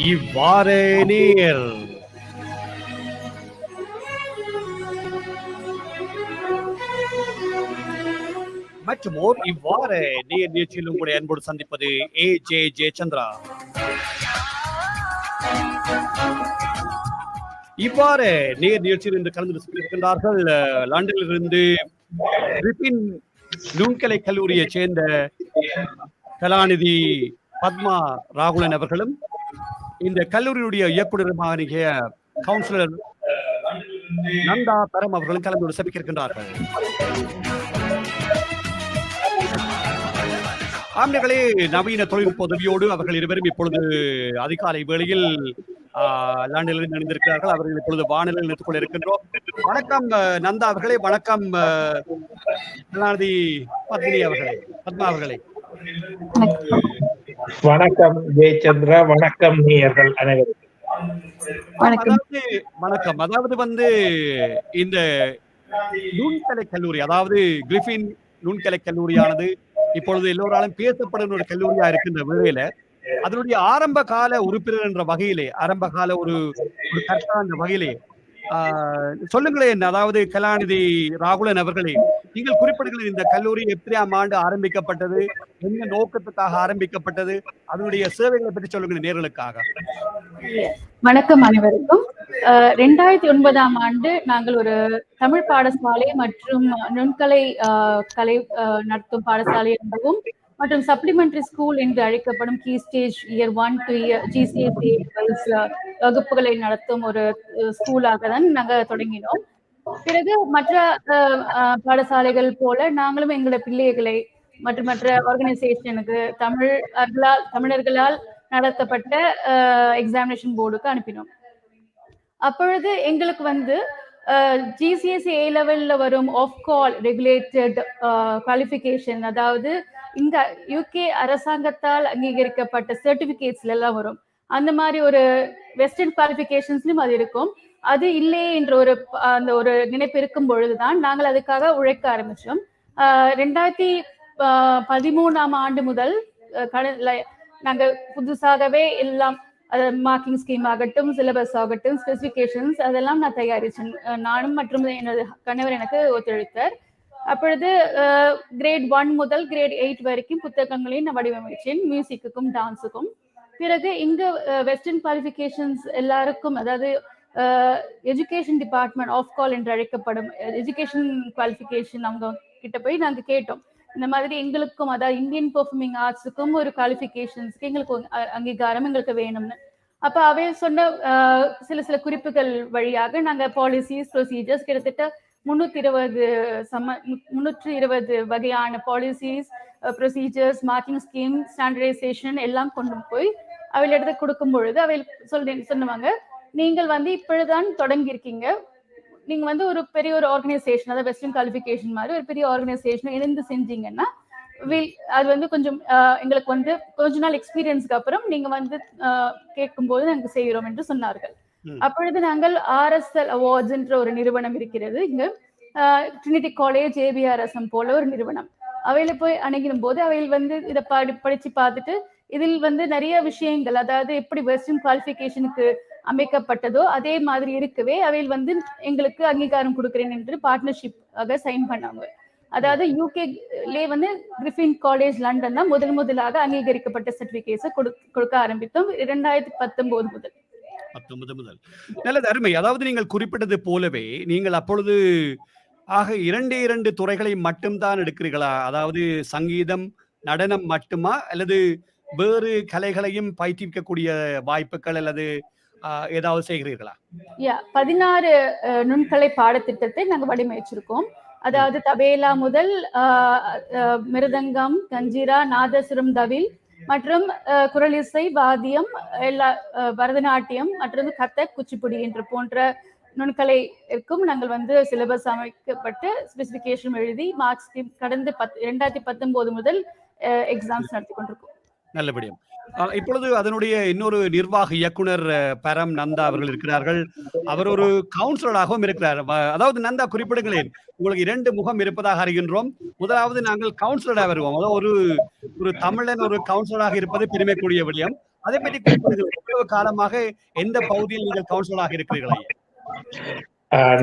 இவ்வாறே நீர் மற்றும் இவ்வாறு நீர் நிகழ்ச்சியில் உங்களுடைய அன்போடு சந்திப்பது ஜே சந்திரா. இவ்வாறு நேர் நிகழ்ச்சியில் இன்று கலந்து இருக்கின்றார்கள் லண்டனில் இருந்து கிரிஃபின் நுண்கலை கல்லூரியை சேர்ந்த கலாநிதி பத்மா ராகுலன் அவர்களும் இந்த கல்லூரியுடைய இயக்குநருமாகிய கவுன்சிலர் நந்தா பரம் அவர்களும் கலந்து சபிக்க இருக்கின்றார்கள். ஆம்னர்களே, நவீன தொழில்நுட்ப உதவியோடு அவர்கள் இருவரும் இப்பொழுது அதிகாலை வேளையில் லண்டனில் இணைந்திருக்கிறார்கள். அவர்கள் இப்பொழுது வானிலையில் நிறுத்திக் கொண்டு இருக்கின்றோம். வணக்கம் நந்தா அவர்களே, வணக்கம் கலாநிதி பத்மினி அவர்களே, பத்மா அவர்களே. வணக்கம் ஜெயச்சந்திரா, வணக்கம் நேயர்கள் அனைவருக்கும் வணக்கம். அதாவது இந்த நுண்கலை கல்லூரி, அதாவது கிரிஃபின் நுண்கலை கல்லூரியானது இப்பொழுது எல்லோராலும் பேசப்படும் ஒரு கல்லூரியா இருக்கின்ற வேளையில அதனுடைய ஆரம்ப கால உறுப்பினர் என்ற வகையிலே, ஆரம்ப கால ஒரு கர்த்தா என்ற வகையிலே சொல்லுங்களேன். அதாவது கலாநிதி ராகுலன் அவர்களே, நீங்கள் குறிப்பிடுகிற இந்த கல்லூரி எப்படியாம் ஆண்டு ஆரம்பிக்கப்பட்டது, என்ன நோக்கத்துக்காக ஆரம்பிக்கப்பட்டது, அதனுடைய சேவைகளை பற்றி சொல்லுங்கள் நேர்களுக்காக. வணக்கம் அனைவருக்கும். 2009ஆம் ஆண்டு நாங்கள் ஒரு தமிழ் பாடசாலை மற்றும் நுண்கலை கலை நடத்தும் பாடசாலை என்பதும் மற்றும் சப்ளிமெண்டரி ஸ்கூல் என்று அழைக்கப்படும் key stage year 1 to GCSE வகுப்புகளை நடத்தும் ஒரு ஸ்கூலாக தான் நாங்கள் தொடங்கினோம். பிறகு மற்ற பாடசாலைகள் போல நாங்களும் எங்களோட பிள்ளைகளை மற்ற ஆர்கனைசேஷனுக்கு தமிழர்களால் நடத்தப்பட்ட எக்ஸாமினேஷன் போர்டுக்கு அனுப்பினோம். அப்பொழுது எங்களுக்கு GCSE A லெவல்ல வரும் ஆஃப் கால் ரெகுலேட்டட் குவாலிஃபிகேஷன், அதாவது இந்த யூகே அரசாங்கத்தால் அங்கீகரிக்கப்பட்ட சர்டிபிகேட்ஸ்ல எல்லாம் வரும். அந்த மாதிரி ஒரு வெஸ்டர்ன் குவாலிஃபிகேஷன்ஸ்லயும் அது இருக்கும். அது இல்லையே என்ற ஒரு நினைப்பு இருக்கும் பொழுதுதான் நாங்கள் அதுக்காக உழைக்க ஆரம்பிச்சோம். 2013ஆம் ஆண்டு முதல் நாங்க புதுசாகவே எல்லாம் மார்க்கிங் ஸ்கீம் ஆகட்டும், சிலபஸ் ஆகட்டும், ஸ்பெசிபிகேஷன்ஸ் அதெல்லாம் நான் தயாரிச்சேன். நானும் மற்றும் எனது கணவர் எனக்கு ஒத்துழைத்தார். அப்பொழுது கிரேட் 1 முதல் கிரேட் 8 வரைக்கும் புத்தகங்களையும் நான் வடிவமைச்சேன், மியூசிக்குக்கும் டான்ஸுக்கும். பிறகு இங்க வெஸ்டர்ன் குவாலிஃபிகேஷன்ஸ் எல்லாருக்கும், அதாவது எஜுகேஷன் டிபார்ட்மெண்ட் ஆஃப் கால் என்று அழைக்கப்படும் எஜுகேஷன் குவாலிஃபிகேஷன் அவங்க கிட்ட போய் நாங்க கேட்டோம். இந்த மாதிரி எங்களுக்கும், அதாவது இந்தியன் பெர்ஃபார்மிங் ஆர்ட்ஸுக்கும் ஒரு குவாலிஃபிகேஷன்ஸ்க்கு எங்களுக்கு அங்கீகாரம் எங்களுக்கு வேணும்னு. அப்ப அவை சொன்ன சில குறிப்புகள் வழியாக நாங்க பாலிசிஸ், ப்ரொசீஜர்ஸ் கிட்டத்தட்ட 320 வகையான policies, procedures, marking scheme, standardisation எல்லாம் கொண்டு போய் அவையில் எடுத்து கொடுக்கும் பொழுது அவை சொன்னாங்க, நீங்கள் இப்பொழுதுதான் தொடங்கி இருக்கீங்க, நீங்க ஒரு பெரிய ஒரு ஆர்கனைசேஷன், அதாவது வெஸ்டர்ன் குவாலிஃபிகேஷன் மாதிரி ஒரு பெரிய ஆர்கனைசேஷன் இணைந்து செஞ்சீங்கன்னா அது கொஞ்சம் எங்களுக்கு கொஞ்ச நாள் எக்ஸ்பீரியன்ஸ்க்கு அப்புறம் நீங்க கேட்கும்போது நாங்க செய்கிறோம் என்று சொன்னார்கள். அப்பொழுது நாங்கள் RSL அவார்ட்ஸ் என்ற ஒரு நிறுவனம் இருக்கிறது இங்க, ட்ரினிட்டி காலேஜ், ABRSM போல ஒரு நிறுவனம். அவையில போய் அணுகிடும் போது அவையில் இதை படிச்சு பார்த்துட்டு இதில் நிறைய விஷயங்கள், அதாவது எப்படி வெஸ்டர்ன் குவாலிஃபிகேஷனுக்கு அமைக்கப்பட்டதோ அதே மாதிரி இருக்கவே அவையில் எங்களுக்கு அங்கீகாரம் கொடுக்கிறேன் என்று பார்ட்னர்ஷிப் ஆக சைன் பண்ணாங்க. அதாவது யூகேலே கிரிஃபின் காலேஜ் லண்டன் தான் முதலாக அங்கீகரிக்கப்பட்ட சர்டிபிகேட்ஸை கொடுக்க ஆரம்பித்தோம் 2019 முதல். நல்லது, அருமை. அதாவது நீங்கள் குறிப்பிட்டது போலவே நீங்கள் அப்பொழுது இரண்டு துறைகளை மட்டும்தான் எடுக்கிறீர்களா? அதாவது சங்கீதம், நடனம் மட்டுமா, அல்லது வேறு கலைகளையும் பயிற்றுவிக்கக்கூடிய வாய்ப்புகள் அல்லது ஏதாவது செய்கிறீர்களா? 16 நுண்கலை பாடத்திட்டத்தை நாங்க வடிவமைச்சிருக்கோம். அதாவது தபேலா முதல் மிருதங்கம், கஞ்சிரா, நாதசுரம், தவில் மற்றும் குரலிசை, வாத்தியம், பரதநாட்டியம் மற்றும் கதக், குச்சிப்புடி என்று போன்ற நுண்கலை இருக்கும். நாங்கள் சிலபஸ் அமைக்கப்பட்டு ஸ்பெசிபிகேஷன் எழுதி மார்க்ஸ் கடந்து 2019 முதல் எக்ஸாம்ஸ் நடத்தி கொண்டிருக்கோம். நல்லபடியும். இப்பொழுது அதனுடைய இன்னொரு நிர்வாக இயக்குனர் பரம் நந்தா அவர்கள் இருக்கிறார்கள். அவர் ஒரு கவுன்சிலராகவும் இருக்கிறார். அதாவது நந்தா, குறிப்பிடுங்களேன், உங்களுக்கு 2 முகம் இருப்பதாக அறிகின்றோம். முதலாவது நாங்கள் கவுன்சிலராக வருவோம். அதாவது ஒரு தமிழன் ஒரு கவுன்சிலராக இருப்பது பெருமைக்குரிய விடயம். அதை பற்றி குறிப்பிடுங்கள். எவ்வளவு காலமாக எந்த பகுதியில் நீங்கள் கவுன்சிலராக இருக்கிறீர்கள் ஐயா?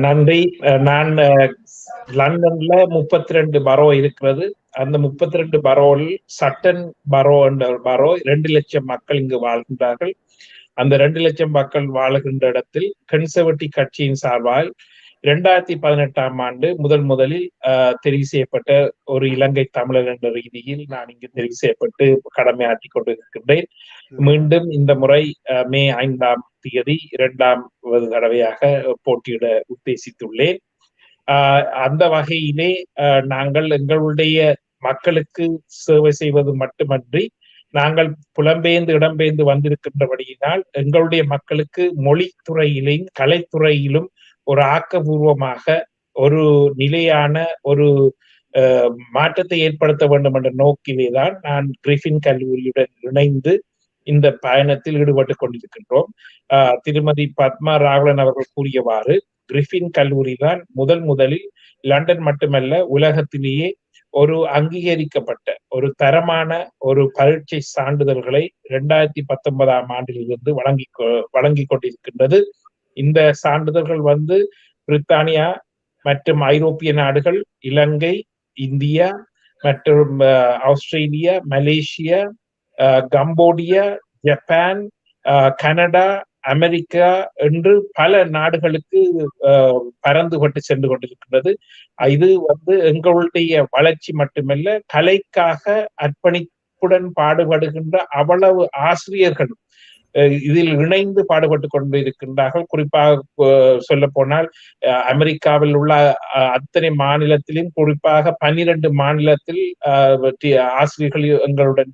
நன்றி. நான் லண்டன்ல 32 பரோ இருக்கிறது. அந்த 32 பரோவில் சட்டன் பரோ என்ற பரோ 2 லட்சம் மக்கள் இங்கு வாழ்கின்றார்கள். அந்த 2 லட்சம் மக்கள் வாழுகின்ற இடத்தில் கன்சர்வேட்டிவ் கட்சியின் சார்பால் 2018ஆம் ஆண்டு முதலில் தெரிவு செய்யப்பட்ட ஒரு இலங்கை தமிழர் என்ற ரீதியில் நான் இங்கு தெரிவு செய்யப்பட்டு கடமையாற்றி கொண்டிருக்கின்றேன். மீண்டும் இந்த முறை மே 5ஆம் தேதி 2வது தடவையாக போட்டியிட உத்தேசித்துள்ளேன். அந்த வகையிலே நாங்கள் எங்களுடைய மக்களுக்கு சேவை செய்வது மட்டுமன்றி நாங்கள் புலம்பெயர்ந்து இடம்பெயர்ந்து வந்திருக்கின்றபடியினால் எங்களுடைய மக்களுக்கு மொழித்துறையிலும் கலைத்துறையிலும் ஒரு ஆக்கபூர்வமாக ஒரு நிலையான ஒரு மாற்றத்தை ஏற்படுத்த வேண்டும் என்ற நோக்கிலேதான் நான் கிரிஃபின் கல்லூரியுடன் இணைந்து இந்த பயணத்தில் ஈடுபட்டு கொண்டிருக்கின்றோம். திருமதி பத்மா ராகவன் அவர்கள் கூறியவாறு கிரிஃபின் கல்லூரி தான் முதலில் லண்டன் மட்டுமல்ல உலகத்திலேயே ஒரு அங்கீகரிக்கப்பட்ட ஒரு தரமான ஒரு பரீட்சை சான்றிதழ்களை 2019ஆம் ஆண்டிலிருந்து வழங்கி கொண்டிருக்கின்றது. இந்த சான்றிதழ்கள் பிரித்தானியா மற்றும் ஐரோப்பிய நாடுகள், இலங்கை, இந்தியா மற்றும் Australia, Malaysia, Cambodia, Japan, Canada, America என்று பல நாடுகளுக்கு பறந்துபட்டு சென்று கொண்டிருக்கின்றது. இது எங்களுடைய வளர்ச்சி மட்டுமல்ல, கலைக்காக அர்ப்பணிப்புடன் பாடுபடுகின்ற அவ்வளவு ஆசிரியர்களும் இதில் இணைந்து பாடுபட்டு கொண்டிருக்கின்றார்கள். குறிப்பாக சொல்ல போனால் அமெரிக்காவில் உள்ள அத்தனை மாநிலத்திலும் குறிப்பாக 12 மாநிலத்தில் ஆசிரியர்கள் எங்களுடன்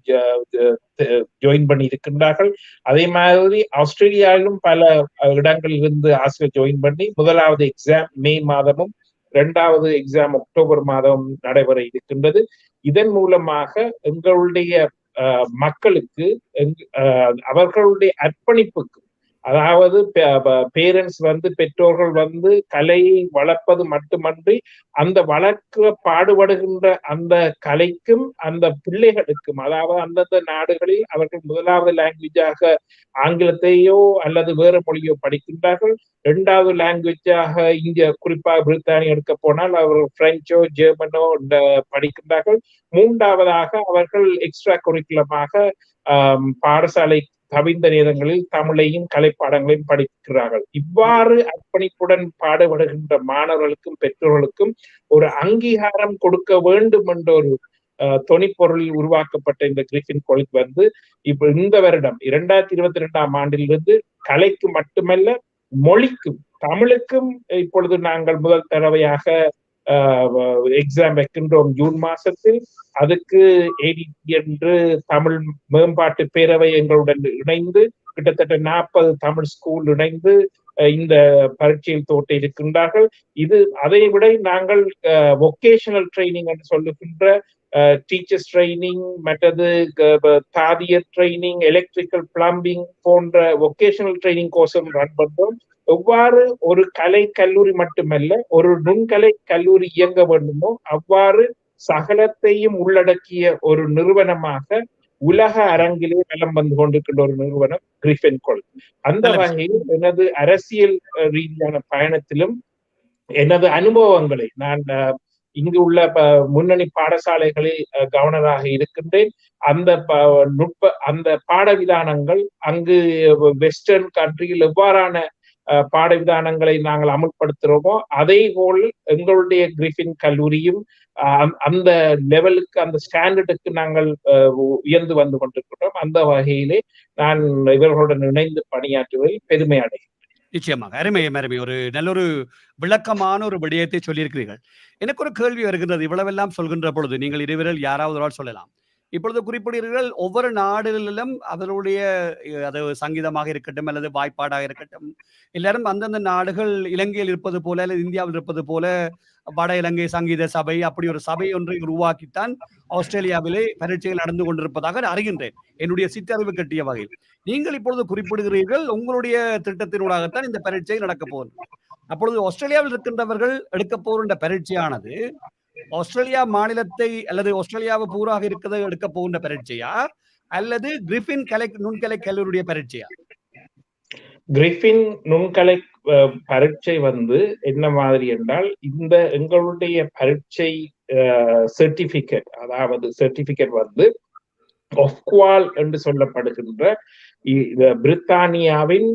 ஜாயின் பண்ணி இருக்கின்றார்கள். அதே மாதிரி ஆஸ்திரேலியாவிலும் பல இடங்களில் இருந்து ஆசிரியர் ஜாயின் பண்ணி முதலாவது எக்ஸாம் மே மாதமும் 2வது எக்ஸாம் அக்டோபர் மாதம் நடைபெற இருக்கின்றது. இதன் மூலமாக எங்களுடைய மக்களுக்கு அவர்களுடைய அர்ப்பணிப்புக்கு, அதாவது பேரண்ட்ஸ் பெற்றோர்கள் கலையை வளர்ப்பது மட்டுமன்றி அந்த வளர்க்க பாடுபடுகின்ற அந்த கலைக்கும் அந்த பிள்ளைகளுக்கும், அதாவது அந்தந்த நாடுகளில் அவர்கள் முதலாவது லாங்குவேஜாக ஆங்கிலத்தையோ அல்லது வேறு மொழியோ படிக்கின்றார்கள். 2வது லாங்குவேஜாக இங்க குறிப்பாக பிரித்தானியா எடுக்க போனால் அவர்கள் பிரெஞ்சோ ஜெர்மனோ படிக்கின்றார்கள். 3வதாக அவர்கள் எக்ஸ்ட்ரா கரிக்குலமாக பாடசாலை தவிர்ந்த நேரங்களில் தமிழையும் கலைப்பாடங்களையும் படிக்கிறார்கள். இவ்வாறு அர்ப்பணிப்புடன் பாடுபடுகின்ற மாணவர்களுக்கும் பெற்றோர்களுக்கும் ஒரு அங்கீகாரம் கொடுக்க வேண்டும் என்ற ஒரு தொனிப்பொருளில் உருவாக்கப்பட்ட இந்த கிரிஃபின் காலேஜ் இப்ப இந்த வருடம் 2022ஆம் ஆண்டிலிருந்து கலைக்கு மட்டுமல்ல மொழிக்கும், தமிழுக்கும் இப்பொழுது நாங்கள் முதல் தடவையாக எக்ஸாம் வைக்கின்றோம் ஜூன் மாசத்தில். அதுக்கு ஏடிடி என்று தமிழ் மேம்பாட்டு பேரவை எங்களுடன் இணைந்து கிட்டத்தட்ட 40 தமிழ் ஸ்கூல் இணைந்து இந்த பரீட்சையில் தோற்ற இருக்கின்றார்கள். இது அதை விட நாங்கள் வொகேஷனல் ட்ரைனிங் என்று சொல்லுகின்ற டீச்சர்ஸ் ட்ரைனிங், மற்றது தாதியர் ட்ரைனிங், எலக்ட்ரிக்கல் பிளம்பிங் போன்ற வொகேஷனல் ட்ரைனிங் கோர்ஸும் ரன் பண்றோம். எவ்வாறு ஒரு கலை கல்லூரி மட்டுமல்ல ஒரு நுண்கலை கல்லூரி இயங்க வேண்டுமோ அவ்வாறு சகலத்தையும் உள்ளடக்கிய ஒரு நிறுவனமாக உலக அரங்கிலே வலம் வந்து கொண்டிருக்கின்ற ஒரு நிறுவனம் கிரிஃபின் காலேஜ். அந்த வகையில் எனது அரசியல் ரீதியான பயணத்திலும் எனது அனுபவங்களை நான் இங்கு உள்ள முன்னணி பாடசாலைகளில் கவர்னராக இருக்கின்றேன். அந்த பாடவிதானங்கள் அங்கு வெஸ்டர்ன் கண்ட்ரியில் எவ்வாறான பாடவிதானங்களை நாங்கள் அமுல்படுத்துகிறோமோ அதே போல் எங்களுடைய கிரிஃபின் கல்லூரியும் அந்த லெவலுக்கு, அந்த ஸ்டாண்டர்டுக்கு நாங்கள் உயர்ந்து வந்து கொண்டிருக்கிறோம். அந்த வகையிலே நான் இவர்களுடன் இணைந்து பணியாற்றுவதில் பெருமை அடைகிறேன். நிச்சயமாக அருமை. ஒரு நல்லொரு விளக்கமான ஒரு விடயத்தை சொல்லியிருக்கிறீர்கள். எனக்கு ஒரு கேள்வி வருகின்றது. இவ்வளவெல்லாம் சொல்கின்ற பொழுது நீங்கள் இருவரில் யாராவது ஒரு ஆள் சொல்லலாம். இப்பொழுது குறிப்பிடுகிறீர்கள் ஒவ்வொரு நாடுகளிலும் அதனுடைய அது சங்கீதமாக இருக்கட்டும் அல்லது வாய்ப்பாடாக இருக்கட்டும், எல்லாரும் அந்தந்த நாடுகள் இலங்கையில் இருப்பது போல அல்லது இந்தியாவில் இருப்பது போல வட இலங்கை சங்கீத சபை அப்படி ஒரு சபை ஒன்றை உருவாக்கித்தான் ஆஸ்திரேலியாவிலே பரீட்சைகள் நடந்து கொண்டிருப்பதாக அறிகின்றேன், என்னுடைய சிற்றறிவு கட்டிய வகையில். நீங்கள் இப்பொழுது குறிப்பிடுகிறீர்கள் உங்களுடைய திட்டத்தினூடாகத்தான் இந்த பரீட்சை நடக்க போகிறது. அப்பொழுது ஆஸ்திரேலியாவில் இருக்கின்றவர்கள் எடுக்க போகின்ற பரீட்சையானது ஆஸ்திரேலியா மாநிலத்தை அல்லது ஆஸ்திரேலியாவை பூராக இருக்கிறத எடுக்க போகின்ற பரீட்சையா அல்லது கிரிஃபின் நுண்கலை கல்லூரியுடைய பரீட்சையா? கிரிஃபின் நுண்கலை பரீட்சை வந்து என்ன மாதிரி என்றால், இந்த எங்களுடைய பரீட்சை சர்டிபிகேட், அதாவது சர்டிபிகேட் வந்து ஒஃப்குவால் என்று சொல்லப்படுகின்ற பிரித்தானியாவின்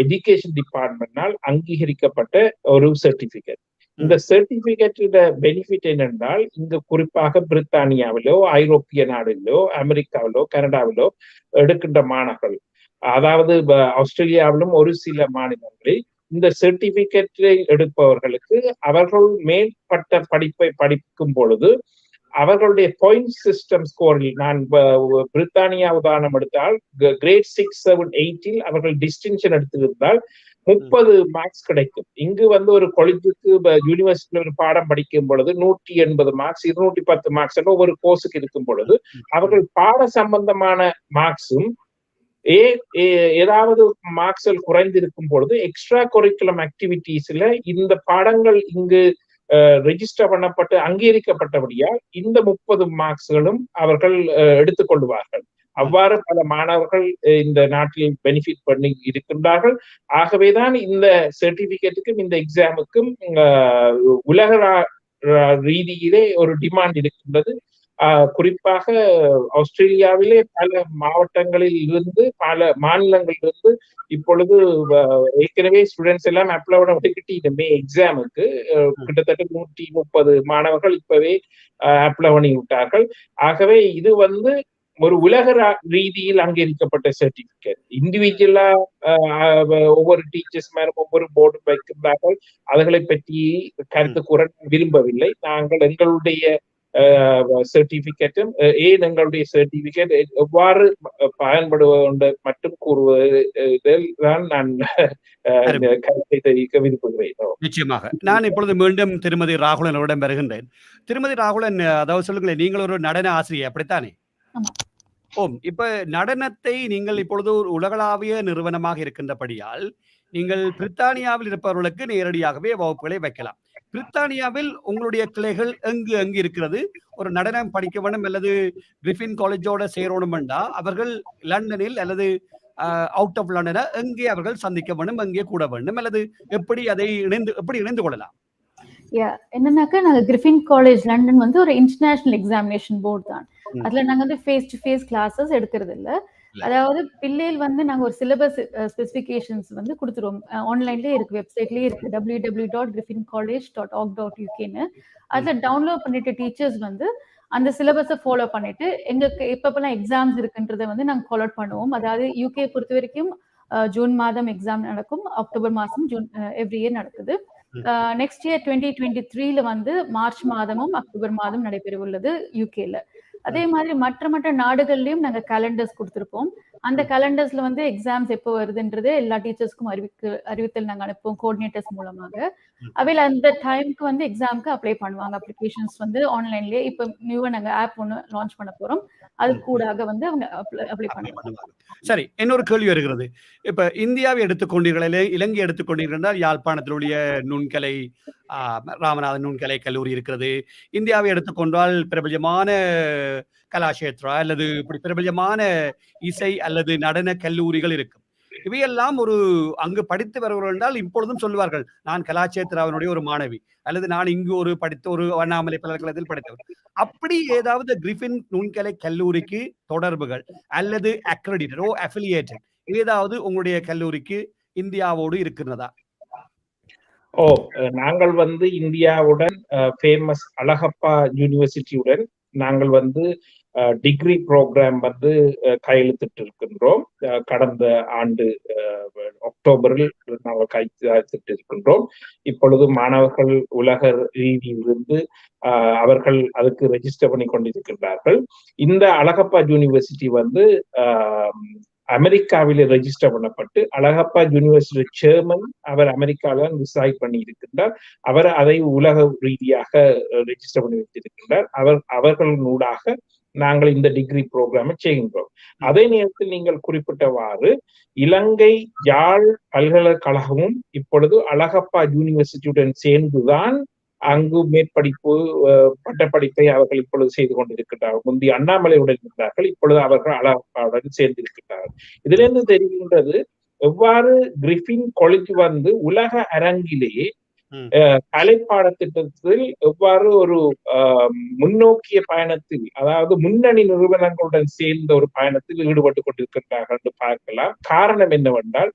எஜுகேஷன் டிபார்ட்மெண்டால் அங்கீகரிக்கப்பட்ட ஒரு சர்டிபிகேட். இந்த சர்டிபிகேட்டோட பெனிஃபிட் என்னென்றால், இங்கு குறிப்பாக பிரித்தானியாவிலோ ஐரோப்பிய நாடுகளிலோ அமெரிக்காவிலோ கனடாவிலோ எடுக்கின்ற மாணவர்கள், அதாவது ஆஸ்திரேலியாவிலும் ஒரு சில மாநிலங்களில் இந்த சர்டிபிகேட்டை எடுப்பவர்களுக்கு அவர்கள் மேற்பட்ட படிப்பை படிக்கும் பொழுது அவர்களுடைய பாயிண்ட் சிஸ்டம் ஸ்கோரில், நான் பிரித்தானியா உதாரணம் எடுத்தால் கிரேட் 6, 7, 8 அவர்கள் டிஸ்டிங்ஷன் எடுத்திருந்தால் 30 மார்க்ஸ் கிடைக்கும். இங்கு வந்து ஒரு காலேஜுக்கு யூனிவர்சிட்டியில ஒரு பாடம் படிக்கும் பொழுது 180 மார்க்ஸ் 210 மார்க்ஸ் ஒவ்வொரு கோர்ஸுக்கு இருக்கும் பொழுது அவர்கள் பாட சம்பந்தமான மார்க்ஸும் ஏதாவது மார்க்ஸில் குறைந்திருக்கும் பொழுது எக்ஸ்ட்ரா கரிக்குலம் ஆக்டிவிட்டிஸ்ல இந்த பாடங்கள் இங்கு ரெஜிஸ்டர் பண்ணப்பட்டு அங்கீகரிக்கப்பட்டபடியால் இந்த 30 மார்க்ஸ்களும் அவர்கள் எடுத்துக்கொள்வார்கள். அவ்வாறு பல மாணவர்கள் இந்த நாட்டில் பெனிஃபிட் பண்ணி இருக்கின்றார்கள். ஆகவேதான் இந்த சர்டிபிகேட்டுக்கும் இந்த எக்ஸாமுக்கும் உலக ரீதியிலே ஒரு டிமாண்ட் இருக்கின்றது. குறிப்பாக ஆஸ்திரேலியாவிலே பல மாவட்டங்களில் இருந்து பல மாநிலங்களிலிருந்து இப்பொழுது ஏற்கனவே ஸ்டூடெண்ட்ஸ் எல்லாம் அப்ளை பண்ணிக்கிட்டு இந்த மே எக்ஸாமுக்கு கிட்டத்தட்ட 130 மாணவர்கள் இப்பவே அப்ளை பண்ணி விட்டார்கள். ஆகவே இது வந்து ஒரு உலக ரீதியில் அங்கீகரிக்கப்பட்ட சர்டிபிகேட். இண்டிவிஜுவலா ஒவ்வொரு டீச்சர்ஸ் மேலும் ஒவ்வொரு போர்டும் வைக்கின்றார்கள். அதுகளை பற்றி கருத்து கூற விரும்பவில்லை. நாங்கள் எங்களுடைய சர்டிபிகேட்டும் எங்களுடைய சர்டிபிகேட் எவ்வாறு பயன்படுவது மட்டும் கூறுவதில் தான் நான் கருத்தை தெரிவிக்க விரும்புகிறேன். நிச்சயமாக. நான் இப்பொழுது மீண்டும் திருமதி ராகுலனுடன் வருகின்றேன். திருமதி ராகுலன், அதாவது சொல்லுங்களேன், நீங்கள் ஒரு நடன ஆசிரியர், அப்படித்தானே? ஓம். இப்ப நடனத்தை நீங்கள் இப்பொழுது ஒரு உலகளாவிய நிறுவனமாக இருக்கின்றபடியால் நீங்கள் பிரித்தானியாவில் இருப்பவர்களுக்கு நேரடியாகவே வகுப்புகளை வைக்கலாம். பிரித்தானியாவில் உங்களுடைய கிளைகள் எங்கு இருக்கிறது? ஒரு நடனம் படிக்க வேண்டும் அல்லது கிரிஃபின் காலேஜோட சேரணும் என்றா அவர்கள் லண்டனில் அல்லது அவுட் ஆஃப் லண்டனா எங்கே அவர்கள் சந்திக்க வேண்டும், எங்கே கூட வேண்டும், அல்லது எப்படி இணைந்து கொள்ளலாம்? என்னன்னாக்கா, நாங்க கிரிஃபின் காலேஜ் லண்டன் வந்து ஒரு இன்டர்நேஷனல் எக்ஸாமினேஷன் போர்டு தான். அதுல நாங்க வந்து ஃபேஸ் டு ஃபேஸ் கிளாஸஸ் எடுக்கிறது இல்ல. அதாவது பிள்ளைகள் வந்து நாங்க ஒரு சிலபஸ் ஸ்பெசிபிகேஷன்ஸ் வந்து கொடுத்துருவோம். ஆன்லைன்லயே இருக்கு, வெப்சைட்லயே இருக்கு, www.griffincollege.org.uk. அதுல டவுன்லோட் பண்ணிட்டு டீச்சர்ஸ் வந்து அந்த சிலபஸை ஃபாலோ பண்ணிட்டு எங்களுக்கு எப்பப்பெல்லாம் எக்ஸாம்ஸ் இருக்குன்றதை வந்து நாங்க ஃபாலோ பண்ணுவோம். அதாவது யூகே பொறுத்த வரைக்கும் ஜூன் மாதம் எக்ஸாம் நடக்கும், அக்டோபர் மாதம் எவ்ரி இயர் நடக்குது. நெக்ஸ்ட் இயர் 2023ல வந்து மார்ச் மாதமும் அக்டோபர் மாதம் நடைபெற உள்ளது யூகேல. அதே மாதிரி மற்ற நாடுகள்லயும் நாங்க கேலண்டர்ஸ் கொடுத்திருப்போம். அந்த கேலண்டர்ஸ்ல வந்து எக்ஸாம்ஸ் எப்போ வருதுன்றது எல்லா டீச்சர்ஸ்க்கும் அறிவித்தல் நாங்க அனுப்புவோம் கோஆர்டினேட்டர்ஸ் மூலமாக. அவையில அந்த டைமுக்கு வந்து எக்ஸாமுக்கு அப்ளை பண்ணுவாங்க. அப்ளிகேஷன்ஸ் வந்து ஆன்லைன்லயே இப்ப நியூவா நாங்க ஆப் ஒன்று லான்ச் பண்ண போறோம். அது கூடாக வந்து அவங்க அப்ளை பண்ணுவாங்க. சரி, இன்னொரு கேள்வி வருகிறது. இப்ப இந்தியாவை எடுத்துக்கொண்டீர்களே, இலங்கை எடுத்துக்கொண்டீர்கள், யாழ்ப்பாணத்தினுடைய நுண்கலை ராமநாதன் நுண்கலை கல்லூரி இருக்கிறது. இந்தியாவை எடுத்துக்கொண்டால் பிரபலமான கலாஷேத்ரா அல்லது இப்படி பிரபலமான இசை அல்லது நடன கல்லூரிகள் இருக்கும். இவையெல்லாம் ஒரு அங்கு படித்து வருவர்கள் என்றால் இப்பொழுதும் சொல்லுவார்கள், நான் கலாச்சேத்ராவினுடைய ஒரு மாணவி, அல்லது நான் இங்கு ஒரு படித்த ஒரு அண்ணாமலை பல்கலைக்கழகத்தில் படித்தவர். அப்படி ஏதாவது கிரிஃபின் நுண்கலை கல்லூரிக்கு தொடர்புகள் அல்லது அக்ரெடிட்டட் அஃபிலியேட்டட் ஏதாவது உங்களுடைய கல்லூரிக்கு இந்தியாவோடு இருக்கிறதா? நாங்கள் வந்து இந்தியாவுடன் ஃபேமஸ் அழகப்பா யூனிவர்சிட்டியுடன் நாங்கள் வந்து டிகிரி ப்ரோக்ராம் வந்து கையெழுத்திட்டு இருக்கின்றோம். கடந்த ஆண்டு அக்டோபரில் நாங்கள் கையெழுத்திட்டு இருக்கின்றோம். இப்பொழுது மாணவர்கள் உலக ரீதியிலிருந்து அவர்கள் அதுக்கு ரெஜிஸ்டர் பண்ணி கொண்டிருக்கின்றார்கள். இந்த அழகப்பா யூனிவர்சிட்டி வந்து அமெரிக்காவில ரெஜிஸ்டர் பண்ணப்பட்டு அழகப்பா யூனிவர்சிட்டி சேர்மன் அவர் அமெரிக்காவில் ரிசைட் பண்ணி இருக்கின்றார். அவர் அதை உலக ரீதியாக ரெஜிஸ்டர் பண்ணி வைத்திருக்கின்றார். அவர்களூடாக நாங்கள் இந்த டிகிரி ப்ரோக்ராமை செய்கின்றோம். அதே நேரத்தில் நீங்கள் குறிப்பிட்டவாறு இலங்கை யாழ் பல்கலைக்கழகமும் இப்பொழுது அழகப்பா யூனிவர்சிட்டியுடன் சேர்ந்துதான் அங்கு மேற்படிப்பு பட்டப்படிப்பை அவர்கள் இப்பொழுது செய்து கொண்டிருக்கிறார்கள். முந்தைய அண்ணாமலையுடன் இருந்தார்கள், இப்பொழுது அவர்கள் அழகாவுடன் சேர்ந்திருக்கிறார்கள். இதுல இருந்து தெரிகின்றது எவ்வாறு கிரிஃபின் காலேஜ் வந்து உலக அரங்கிலேயே கலை பாடத்திட்டத்தில் எவ்வாறு ஒரு முன்னோக்கிய பயணத்தில், அதாவது முன்னணி நிறுவனங்களுடன் சேர்ந்த ஒரு பயணத்தில் ஈடுபட்டு கொண்டிருக்கிறார்கள் என்று பார்க்கலாம். காரணம் என்னவென்றால்,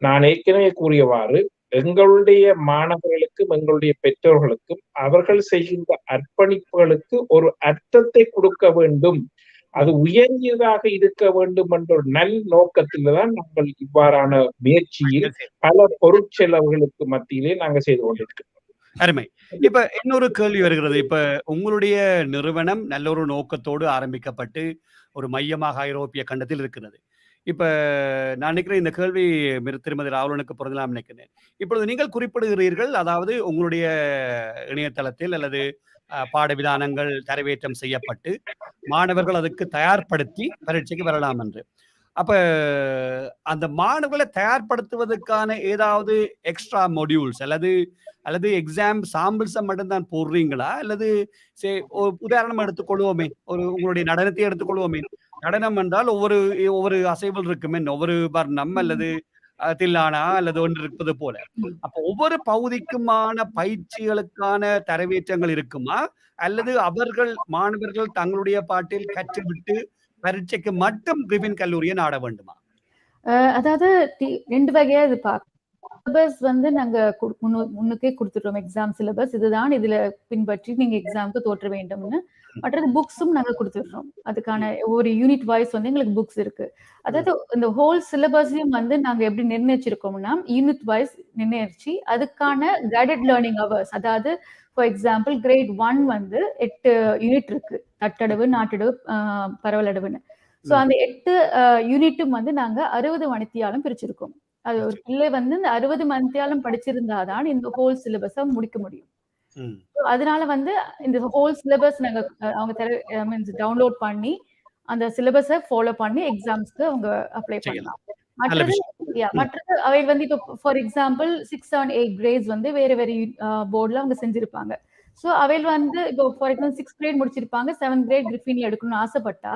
நான் ஏற்கனவே கூறியவாறு எங்களுடைய மாணவர்களுக்கும் எங்களுடைய பெற்றோர்களுக்கும் அவர்கள் செய்கின்ற அர்ப்பணிப்புகளுக்கு ஒரு அர்த்தத்தை கொடுக்க வேண்டும், அது உயர்ந்ததாக இருக்க வேண்டும் என்ற ஒரு நல் நோக்கத்தில்தான் நாங்கள் இவ்வாறான முயற்சியில் பல பொருட்செலவுகளுக்கு மத்தியிலே நாங்கள் செய்து கொண்டிருக்கிறோம். அருமை. இப்ப இன்னொரு கேள்வி வருகிறது. இப்ப உங்களுடைய நிறுவனம் நல்ல ஒரு நோக்கத்தோடு ஆரம்பிக்கப்பட்டு ஒரு மையமாக ஐரோப்பிய கண்டத்தில் இருக்கிறது. இப்ப நான் நினைக்கிறேன் இந்த கேள்வி திருமதி ராவலனுக்கு பொருந்தலாம் நினைக்கிறேன். இப்பொழுது நீங்கள் குறிப்பிடுகிறீர்கள், அதாவது உங்களுடைய இணையதளத்தில் அல்லது பாட விதானங்கள் தரவேற்றம் செய்யப்பட்டு மாணவர்கள் அதுக்கு தயார்படுத்தி பரீட்சைக்கு வரலாம் என்று. அப்ப அந்த மாணவர்களை தயார்படுத்துவதற்கான ஏதாவது எக்ஸ்ட்ரா மொடியூல்ஸ் அல்லது எக்ஸாம் சாம்பிள்ஸை மட்டும்தான் போடுறீங்களா? அல்லது உதாரணம் எடுத்துக்கொள்வோமே, உங்களுடைய நடனத்தை எடுத்துக்கொள்வோமே. நடனம் என்றால் ஒவ்வொரு அசைவல் இருக்குமே, ஒவ்வொரு வர்ணம் அல்லது தில்லானா அல்லது ஒன்று இருப்பது போல. அப்ப ஒவ்வொரு பகுதிக்குமான பயிற்சிகளுக்கான தரவேற்றங்கள் இருக்குமா, அல்லது மாணவர்கள் தங்களுடைய பாட்டில் கற்றுவிட்டு பரீட்சைக்கு மட்டும் கிரிஃபின் கல்லூரியை நாட வேண்டுமா? அதாவது 2 வகையா இது சிலபஸ் வந்து நாங்க முன்னுக்கே கொடுத்துட்டோம். எக்ஸாம் சிலபஸ் இதுதான், இதுல பின்பற்றி நீங்க எக்ஸாமுக்கு தோற்ற வேண்டும்னு. மற்றது புக்ஸும் நாங்க கொடுத்துடுறோம். அதுக்கான ஒரு யூனிட் வைஸ் வந்து எங்களுக்கு புக்ஸ் இருக்கு. அதாவது இந்த ஹோல் சிலபஸையும் வந்து நாங்க எப்படி நிர்ணயிச்சிருக்கோம்னா, யூனிட் வைஸ் நிர்ணயிச்சு அதுக்கான கைடட் லேர்னிங் ஹவர்ஸ், அதாவது ஃபார் எக்ஸாம்பிள் கிரேட் 1 வந்து 8 யூனிட் இருக்கு, தட்டடவு, நாட்டடவு, பரவலடவுன்னு. ஸோ அந்த 8 யூனிட்டும் வந்து நாங்க 60 மணித்தியாலம் பிரிச்சிருக்கோம். அது ஒரு பிள்ளை வந்து இந்த 60 மணித்தியாலம் படிச்சிருந்தாதான் இந்த ஹோல் சிலபஸை முடிக்க முடியும். அதனால வந்து இந்த ஹோல் சிலபஸ் நாங்க அவங்க டவுன்லோட் பண்ணி அந்த சிலபஸை ஃபாலோ பண்ணி எக்ஸாம்ஸ்க்கு அவங்க அப்ளை பண்ணலாம். மற்றது அவை வந்து இப்போ ஃபார் எக்ஸாம்பிள் 6, 7, 8 கிரேட்ஸ் வந்து வேற போர்ட்ல அவங்க செஞ்சிருப்பாங்க. ஸோ அவையில் வந்து இப்போ ஃபார் எக்ஸாம்பிள் 6th கிரேட் முடிச்சிருப்பாங்க, 7th கிரேட் கிரிஃபின்ல எடுக்கணும்னு ஆசைப்பட்டா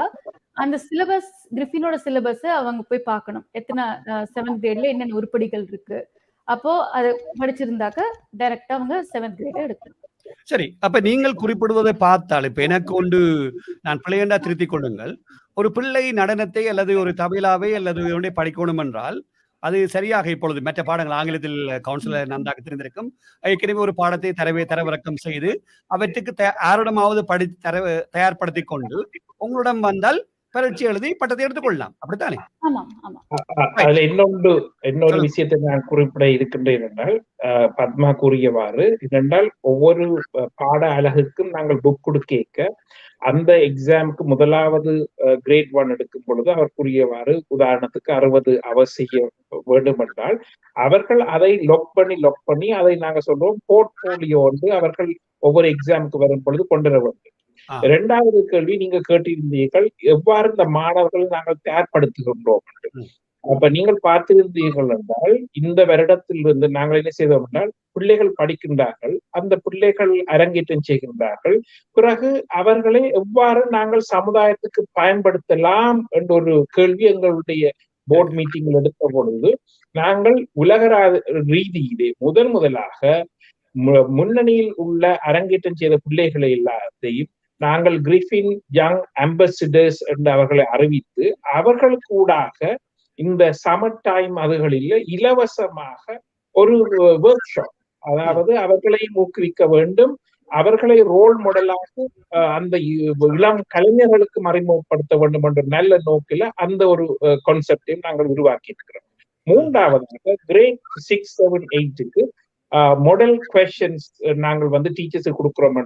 அந்த சிலபஸ் கிரிஃபினோட சிலபஸ் அவங்க போய் பார்க்கணும், எத்தனை 7th கிரேட்ல என்னென்ன உருப்படிகள் இருக்கு. அப்போ அதை படிச்சிருந்தாக்க டைரக்டா அவங்க 7th கிரேட் எடுக்கணும். சரி, அப்ப நீங்கள் குறிப்பிடுவதை பார்த்தால், இப்ப எனக்கு நான் பிள்ளையண்டா திருத்திக் கொள்ளுங்கள், ஒரு பிள்ளை நடனத்தை அல்லது ஒரு தபேலாவை அல்லது படிக்கணும் என்றால் அது சரியாக இப்பொழுது மற்ற பாடங்கள் ஆங்கிலத்தில் கவுன்சிலர் நன்றாக தெரிந்திருக்கும், ஏற்கனவே ஒரு பாடத்தை தரவிறக்கம் செய்து அவற்றுக்கு யாரிடமாவது தயார்படுத்திக் கொண்டு உங்களிடம் வந்தால் பரீட்சை எழுதி பட்டத்தை எடுத்துக்கொள்ளலாம், அப்படித்தானே? அதுல இன்னொரு விஷயத்தை நான் குறிப்பிட இருக்கின்றேன் என்றால், பத்மா கூறியவாறு என்னென்றால் ஒவ்வொரு பாட அலகுக்கும் நாங்கள் புக் கொடுக்க அந்த எக்ஸாமுக்கு முதலாவது கிரேட் 1 எடுக்கும் பொழுது அவர் கூறியவாறு உதாரணத்துக்கு 60 அவசிய வேண்டும் என்றால் அவர்கள் அதை லொக் பண்ணி அதை நாங்க சொல்றோம் போர்ட்போலியோ வந்து அவர்கள் ஒவ்வொரு எக்ஸாமுக்கு வரும் பொழுது கொண்டு வர வேண்டும். 2வது கேள்வி நீங்க கேட்டிருந்தீர்கள், எவ்வாறு இந்த மாணவர்கள் நாங்கள் தயார்படுத்துகின்றோம். அப்ப நீங்கள் பார்த்திருந்தீர்கள் என்றால் இந்த வருடத்திலிருந்து நாங்கள் என்ன செய்தோம் என்றால், பிள்ளைகள் படிக்கின்றார்கள், அந்த பிள்ளைகள் அரங்கேற்றம் செய்கின்றார்கள், பிறகு அவர்களை எவ்வாறு நாங்கள் சமுதாயத்துக்கு பயன்படுத்தலாம் என்ற ஒரு கேள்வி எங்களுடைய போர்ட் மீட்டிங்கில் எடுத்த பொழுது நாங்கள் உலக ரீதியிலே முதலாக முன்னணியில் உள்ள அரங்கேற்றம் செய்த பிள்ளைகளை எல்லாத்தையும் நாங்கள் கிரிஃபின் யங் அம்பாசிடர்ஸ் என்று அவர்களை அறிவித்து அவர்களுக்கு ஊடாக இந்த சம்மர் டைம் அதுகளில் இலவசமாக ஒரு ஒர்க் ஷாப், அதாவது அவர்களை ஊக்குவிக்க வேண்டும், அவர்களை ரோல் மாடலாக அந்த இளம் கலைஞர்களுக்கு அறிமுகப்படுத்த வேண்டும் என்ற நல்ல நோக்கில அந்த ஒரு கான்செப்டையும் நாங்கள் உருவாக்கி இருக்கிறோம். 3வதாக கிரேட் 6, 7, 8க்கு மாடல் கொஸ்டின்ஸ் நாங்கள் வந்து டீச்சர்ஸுக்கு கொடுக்குறோம்.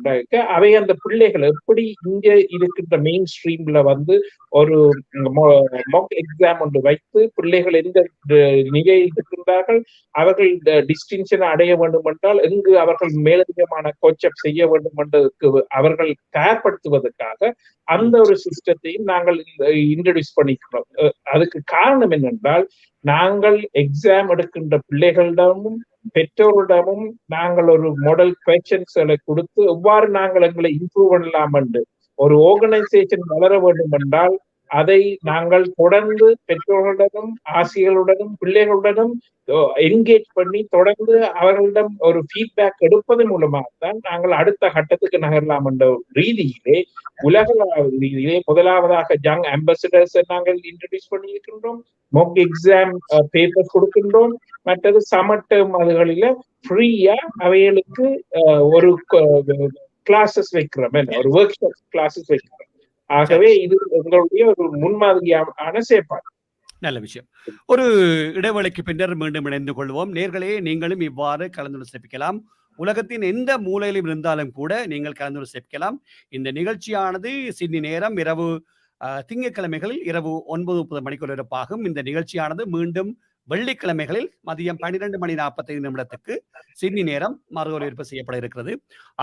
அவை அந்த பிள்ளைகள் எப்படி இங்க இருக்கின்ற மெயின் ஸ்ட்ரீம்ல வந்து ஒரு மாக் எக்ஸாம் ஒன்று வைத்து பிள்ளைகள் எந்த நிலையில் இருக்கின்றார்கள், அவர்கள் டிஸ்டிங்ஷன் அடைய வேண்டும் என்றால் எங்கு அவர்கள் மேலதிகமான கோச்சப் செய்ய வேண்டும் என்றதுக்கு அவர்கள் தயார்படுத்துவதற்காக அந்த ஒரு சிஸ்டத்தையும் நாங்கள் இன்ட்ரோடியூஸ் பண்ணிக்கிறோம். அதுக்கு காரணம் என்னென்றால், நாங்கள் எக்ஸாம் எடுக்கின்ற பிள்ளைகளிடமும் பெற்றோரிடமும் நாங்கள் ஒரு மாடல் கொஸ்டின்ஸ்களை கொடுத்து எவ்வாறு நாங்கள் எங்களை இம்ப்ரூவ் பண்ணலாம் என்று ஒரு ஆர்கனைசேஷன் வளர வேண்டும் என்றால் அதை நாங்கள் தொடர்ந்து பெற்றோர்களுடனும் ஆசிரியர்களுடனும் பிள்ளைகளுடனும் என்கேஜ் பண்ணி தொடர்ந்து அவர்களிடம் ஒரு ஃபீட்பேக் எடுப்பதன் மூலமாகத்தான் நாங்கள் அடுத்த கட்டத்துக்கு நகரலாம் என்ற ரீதியிலே உலக ரீதியிலே முதலாவதாக யங் அம்பாசிடர்ஸ் நாங்கள் இன்ட்ரடியூஸ் பண்ணி இருக்கின்றோம். மொக் எக்ஸாம் பேப்பர் கொடுக்கின்றோம். மற்றது சமர் டேர்ம் அதுகளில ஃப்ரீயா அவைகளுக்கு ஒரு கிளாஸஸ் வைக்கிறோம், ஒரு ஒர்க் ஷாப் கிளாஸஸ் வைக்கிறோம். ஆகவே இது எங்களுடைய ஒரு முன்மாதிரியான செயற்பாடு. நல்ல விஷயம். ஒரு இடைவேளைக்கு பின்னர் மீண்டும் இணைந்து கொள்வோம். நேர்களே, நீங்களும் இவ்வாறு கலந்து சிறப்பிக்கலாம். உலகத்தின் எந்த மூலையிலும் இருந்தாலும் கூட நீங்கள் கலந்து சிறப்பிக்கலாம். இந்த நிகழ்ச்சியானது சிட்னி நேரம் இரவு திங்கட்கிழமைகளில் இரவு 9:30 மணிக்கு ஒலிபரப்பாகும். இந்த நிகழ்ச்சியானது மீண்டும் வெள்ளிக்கிழமைகளில் மதியம் 12:45 சிட்னி நேரம் மறு ஒலிபரப்பு செய்யப்பட இருக்கிறது.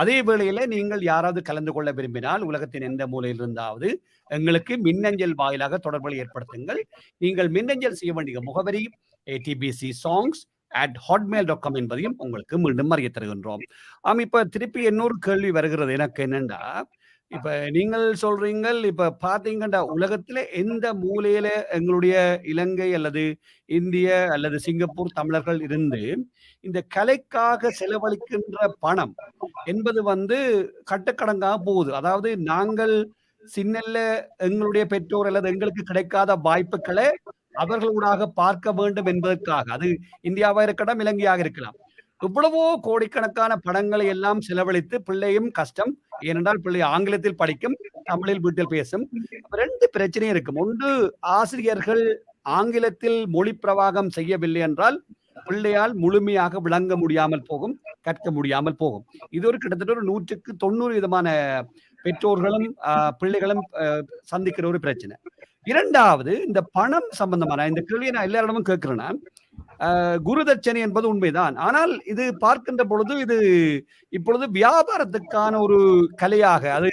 அதே வேளையில நீங்கள் யாராவது கலந்து கொள்ள விரும்பினால் உலகத்தின் எந்த மூலையில் இருந்தாவது எங்களுக்கு மின்னஞ்சல் வாயிலாக தொடர்புகளை ஏற்படுத்துங்கள். நீங்கள் மின்னஞ்சல் செய்ய வேண்டிய முகவரி atbcsongs@hotmail.com என்பதையும் உங்களுக்கு மீண்டும் அறிய தருகின்றோம். இப்ப திருப்பி இன்னொரு கேள்வி வருகிறது எனக்கு என்னன்னா, இப்ப நீங்கள் சொல்றீங்க, இப்ப பாத்தீங்கன்னா உலகத்துல எந்த மூலையில எங்களுடைய இலங்கை அல்லது இந்திய அல்லது சிங்கப்பூர் தமிழர்கள் இருந்து இந்த கலைக்காக செலவழிக்கின்ற பணம் என்பது கட்டுக்கடங்காக போகுது. அதாவது நாங்கள் சின்னல்ல எங்களுடைய பெற்றோர் அல்லது எங்களுக்கு கிடைக்காத வாய்ப்புகளை அவர்களூடாக பார்க்க வேண்டும் என்பதற்காக, அது இந்தியாவா இருக்கலாம், இலங்கையாக இருக்கலாம், எவ்வளவோ கோடிக்கணக்கான படங்களை எல்லாம் செலவழித்து பிள்ளையும் கஷ்டம். ஏனென்றால் பிள்ளை ஆங்கிலத்தில் படிக்கும், தமிழில் வீட்டில் பேசும். 2 பிரச்சனையும் இருக்கும். ஒன்று, ஆசிரியர்கள் ஆங்கிலத்தில் மொழி பிரவாகம் செய்யவில்லை என்றால் பிள்ளையால் முழுமையாக விளங்க முடியாமல் போகும், கற்க முடியாமல் போகும். இது ஒரு கிட்டத்தட்ட ஒரு 100க்கு 90% பெற்றோர்களும் பிள்ளைகளும் சந்திக்கிற ஒரு பிரச்சனை. இரண்டாவது, இந்த பணம் சம்பந்தமான இந்த கேள்வியை நான் எல்லாரிடமும் கேட்கிறேன்னா, குருதட்சணை என்பது உண்மைதான். ஆனால் இது பார்க்கின்ற பொழுது இது இப்பொழுது வியாபாரத்துக்கான ஒரு கலையாக, அது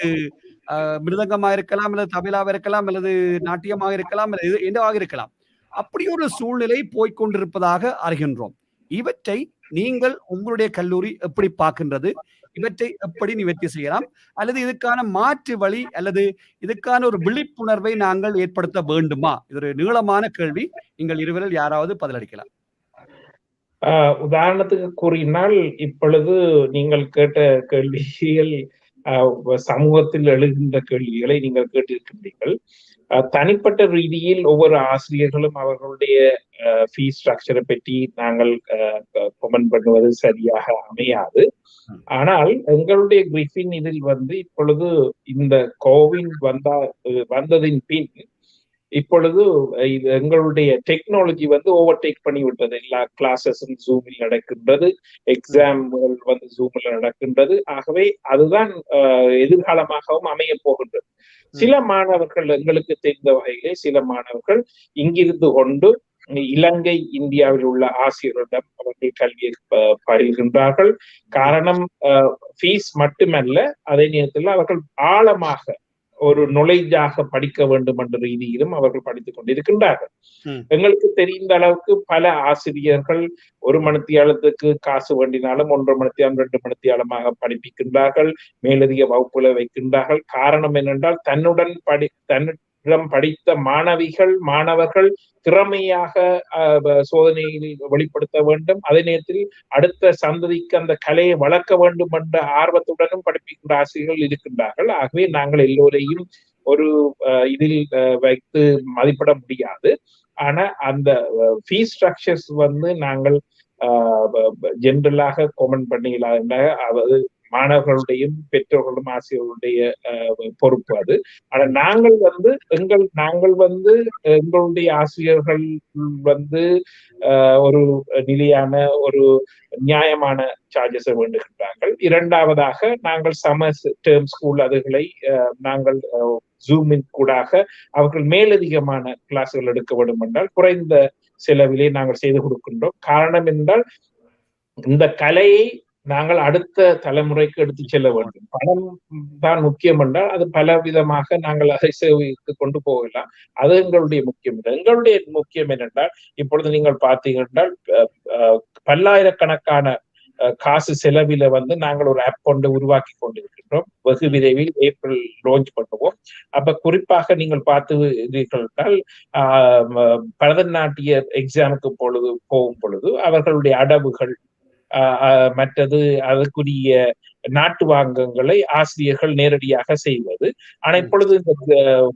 மிருதங்கமாக இருக்கலாம், அல்லது தபிலாக இருக்கலாம், அல்லது நாட்டியமாக இருக்கலாம், அல்லது என்னவாக இருக்கலாம், அப்படி ஒரு சூழ்நிலை போய்கொண்டிருப்பதாக அறிகின்றோம். இவற்றை நீங்கள் உங்களுடைய கல்லூரி எப்படி பார்க்கின்றது? இவற்றை எப்படி நிவர்த்தி செய்யலாம்? அல்லது இதுக்கான மாற்று வழி அல்லது இதுக்கான ஒரு விழிப்புணர்வை நாங்கள் ஏற்படுத்த வேண்டுமா? இது ஒரு நீளமான கேள்வி. நீங்கள் இருவரில் யாராவது பதிலளிக்கலாம். உதாரணத்துக்கு கூறினால், இப்பொழுது நீங்கள் கேட்ட கேள்விகள் சமூகத்தில் எழுகின்ற கேள்விகளை நீங்கள் கேட்டிருக்கின்றீர்கள். தனிப்பட்ட ரீதியில் ஒவ்வொரு ஆசிரியர்களும் அவர்களுடைய ஃபீஸ் ஸ்ட்ரக்சரை பற்றி நாங்கள் கமெண்ட் பண்ணுவது சரியாக அமையாது. ஆனால் எங்களுடைய கிரிஃபின் இதில் இப்பொழுது இந்த கோவிட் வந்ததின் பின் இப்பொழுது எங்களுடைய டெக்னாலஜி ஓவர்டேக் பண்ணிவிட்டது. எல்லா கிளாஸஸும் ஜூமில் நடக்கின்றது, எக்ஸாம்கள் ஜூமில் நடக்கின்றது. ஆகவே அதுதான் எதிர்காலமாகவும் அமைய போகின்றது. சில மாணவர்கள், எங்களுக்கு தெரிந்த வகையிலே சில மாணவர்கள் இங்கிருந்து கொண்டு இலங்கை, இந்தியாவில் உள்ள ஆசிரியரிடம் அவர்கள் கல்வியை பயில்கின்றார்கள். காரணம் ஃபீஸ் மட்டுமல்ல, அதே நேரத்தில் அவர்கள் ஆழமாக ஒரு நுழைஞ்சாக படிக்க வேண்டும் என்ற ரீதியிலும் அவர்கள் படித்துக் கொண்டிருக்கின்றார்கள். எங்களுக்கு தெரிந்த அளவுக்கு பல ஆசிரியர்கள் 1 மணித்தியாலத்துக்கு காசு வேண்டினாலும் 1.5 மணித்தியாலம் 2 மணித்தியாலமாக படிப்பிக்கின்றார்கள், மேலதிக வகுப்புகளை வைக்கின்றார்கள். காரணம் என்னென்றால் தன்னுடன் படித்த மாணவர்கள் திறமையாக சோதனையில் வெளிப்படுத்த வேண்டும். அதே நேரத்தில் அடுத்த சந்ததிக்கு அந்த கலையை வளர்க்க வேண்டும் என்ற ஆர்வத்துடனும் படிப்பிக்கின்ற ஆசிரியர்கள் இருக்கின்றார்கள். ஆகவே நாங்கள் எல்லோரையும் ஒரு இதில் வைத்து மதிப்பிட முடியாது. ஆனா அந்த ஃபீஸ் ஸ்ட்ரக்சர்ஸ் நாங்கள் ஜெனரலாக கமெண்ட் பண்ணிக்கலாம். அதாவது மாணவர்களுடையும் பெற்றோர்களும் ஆசிரியர்களுடைய பொறுப்பு அது. ஆனா நாங்கள் எங்களுடைய ஆசிரியர்கள் ஒரு நிலையான ஒரு நியாயமான சார்ஜஸை வேண்டுகின்றார்கள். இரண்டாவதாக, நாங்கள் சமர் டேர்ம் ஸ்கூல் அதுகளை நாங்கள் ஜூமின் கூடாக அவர்கள் மேலதிகமான கிளாஸ்கள் எடுக்க வேண்டும் என்றால் குறைந்த செலவிலே நாங்கள் செய்து கொடுக்கின்றோம். காரணம் என்றால் இந்த கலையை நாங்கள் அடுத்த தலைமுறைக்கு எடுத்து செல்ல வேண்டும். பணம் தான் முக்கியம் என்றால் அது பல விதமாக நாங்கள் அதை சேவைக்கு கொண்டு போகலாம். அது எங்களுடைய முக்கியம். எங்களுடைய முக்கியம் என்னென்றால், இப்பொழுது நீங்கள் பார்த்தீங்க என்றால் பல்லாயிரக்கணக்கான காசு செலவில வந்து நாங்கள் ஒரு ஆப் கொண்டு உருவாக்கி கொண்டிருக்கின்றோம். வெகு விரைவில் ஏப்ரல் லான்ச் பண்ணுவோம். அப்ப குறிப்பாக நீங்கள் பார்த்தீர்கள் என்றால் பரதநாட்டிய எக்ஸாமுக்கு போகும் பொழுது அவர்களுடைய அடவுகள் மற்றது அதற்குரிய நாட்டு வாங்கங்களை ஆசிரியர்கள் நேரடியாக செய்வது. ஆனா இப்பொழுது இந்த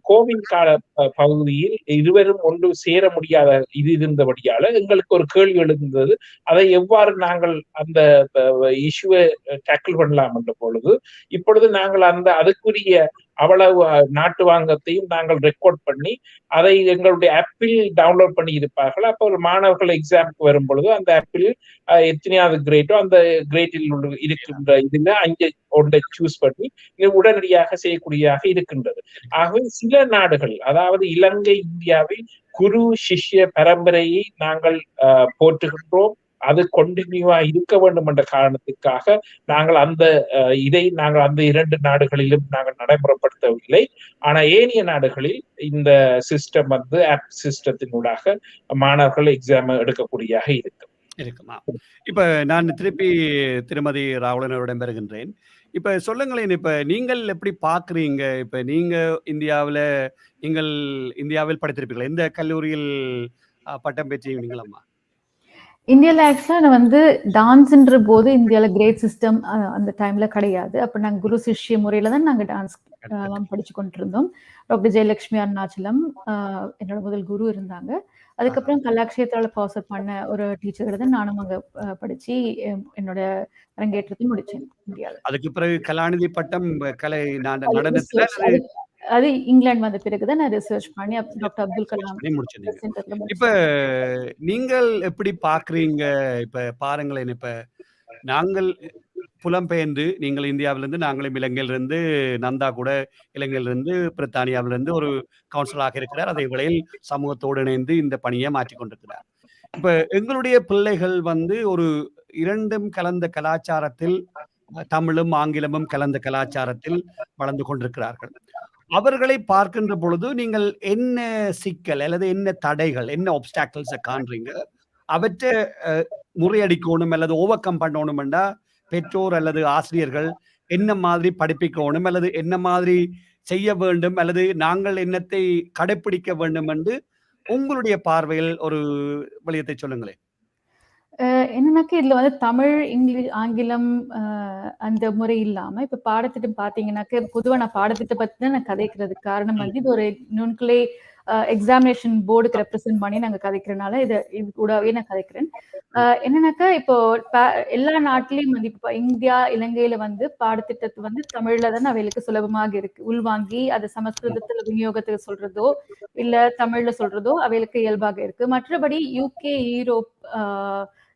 கோவிட் கால பகுதியில் இருவரும் ஒன்று சேர முடியாத இது இருந்தபடியால எங்களுக்கு ஒரு கேள்வி எழுந்தது, அதை எவ்வாறு நாங்கள் அந்த இஷ்யூவை டேக்கிள் பண்ணலாம் என்ற பொழுது இப்பொழுது நாங்கள் அதுக்குரிய அவ்வளவு நாட்டு வாங்கத்தையும் நாங்கள் ரெக்கார்ட் பண்ணி அதை எங்களுடைய ஆப்பில் டவுன்லோட் பண்ணி இருப்பார்கள். அப்போ ஒரு மாணவர்கள் எக்ஸாமுக்கு வரும் பொழுது அந்த ஆப்பில் எத்தனையாவது கிரேட்டோ அந்த கிரேட்டில் இருக்கின்ற இதுல 5 ஒன்றை சூஸ் பண்ணி உடனடியாக செய்யக்கூடியதாக இருக்கின்றது. ஆகவே சில நாடுகள், அதாவது இலங்கை, இந்தியாவில் குரு சிஷ்ய பரம்பரையை நாங்கள் போற்றுகின்றோம். அது கண்டினியூவா இருக்க வேண்டும் என்ற காரணத்துக்காக நாங்கள் அந்த 2 நாடுகளிலும் நாங்கள் நடைமுறைப்படுத்தவில்லை. ஆனா ஏனைய நாடுகளில் இந்த சிஸ்டம் வந்து ஆப் சிஸ்டத்தினூடாக மாணவர்கள் எக்ஸாம் எடுக்கக்கூடியதாக இருக்குமா? இப்ப நான் திருப்பி திருமதி ராவணனிடம் பெறுகின்றேன். இப்ப சொல்லுங்களேன், இப்ப நீங்கள் எப்படி பாக்குறீங்க? இப்ப நீங்க இந்தியாவில் படித்திருப்பீர்கள். எந்த கல்லூரியில் பட்டம் பெற்றீங்களம்மா? இந்தியாவில் ஆக்சுவலாக நான் வந்து டான்ஸ்ன்ற போது இந்தியாவில் கிரேட் சிஸ்டம் அந்த டைம்ல கிடையாது. அப்போ நாங்கள் குரு சிஷ்ய முறையில தான் நாங்கள் டான்ஸ் படிச்சு கொண்டு இருந்தோம். டாக்டர் ஜெயலட்சுமி அருணாச்சலம் என்னோட முதல் குரு இருந்தாங்க. அதுக்கப்புறம் கலாக்ஷேத்ரால பாஸ் பண்ண ஒரு டீச்சர் தான் நானும் அங்கே படிச்சு என்னோட அரங்கேற்றத்தை முடிச்சேன் இந்தியாவில். அதுக்கு பிறகு கலாநிதி பட்டம் கலை நடனத்துல அது இங்கிலாந்து வந்த பிறகுதான் நான் ரிசர்ச் பண்ணி டாக்டர் அப்துல் கலாம் முடிச்சிருந்தீங்க. இப்ப நீங்கள் எப்படி பாக்குறீங்க? இப்ப பாருங்களேன், இப்ப நாங்கள் புலம்பெயர்ந்து, நீங்கள் இந்தியாவிலிருந்து, நாங்களும் இலங்கையிலிருந்து, நந்தா கூட இலங்கையிலிருந்து பிரித்தானியாவிலிருந்து ஒரு கவுன்சிலராக இருக்கிறார். அதே வேளையில் சமூகத்தோடு இணைந்து இந்த பணியை மாற்றிக் கொண்டிருக்கிறார். இப்ப எங்களுடைய பிள்ளைகள் வந்து ஒரு 2ம் கலந்த கலாச்சாரத்தில், தமிழும் ஆங்கிலமும் கலந்த கலாச்சாரத்தில் வளர்ந்து கொண்டிருக்கிறார்கள். அவர்களை பார்க்கின்ற பொழுது நீங்கள் என்ன சிக்கல் அல்லது என்ன தடைகள், என்ன ஆப்ஸ்டாக்கிள்ஸ் காண்றீங்க? அவற்றை முறியடிக்கணும் அல்லது ஓவர் கம் பண்ணணும்னா பெற்றோர் அல்லது ஆசிரியர்கள் என்ன மாதிரி படிப்பிக்கணும் அல்லது என்ன மாதிரி செய்ய வேண்டும் அல்லது நாங்கள் என்னத்தை கடைப்பிடிக்க வேண்டும் என்று உங்களுடைய பார்வையில் ஒரு வழியத்தை சொல்லுங்களேன். என்னன்னாக்க இதுல வந்து தமிழ், இங்கிலீஷ், ஆங்கிலம் அந்த முறை இல்லாம இப்ப பாடத்திட்டம் பாத்தீங்கன்னாக்க பொதுவா நான் பாடத்திட்டம் பத்தி தான் நான் கதைக்கிறதுக்கு காரணம் வந்து இது ஒரு நுண்கலை எக்ஸாமினேஷன் போர்டுக்கு ரெப்ரசென்ட் பண்ணி நாங்க கதைக்கிறதுனால இது கூடவே நான் கதைக்கிறேன். என்னன்னாக்கா இப்போ எல்லா நாட்டிலையும் வந்து இப்போ இந்தியா, இலங்கையில வந்து பாடத்திட்டத்தை வந்து தமிழ்ல தான் அவைகளுக்கு சுலபமாக இருக்கு. உள்வாங்கி அதை சமஸ்கிருதத்துல விநியோகத்துக்கு சொல்றதோ இல்ல தமிழ்ல சொல்றதோ அவைகளுக்கு இயல்பாக இருக்கு. மற்றபடி யூகே, யூரோப்,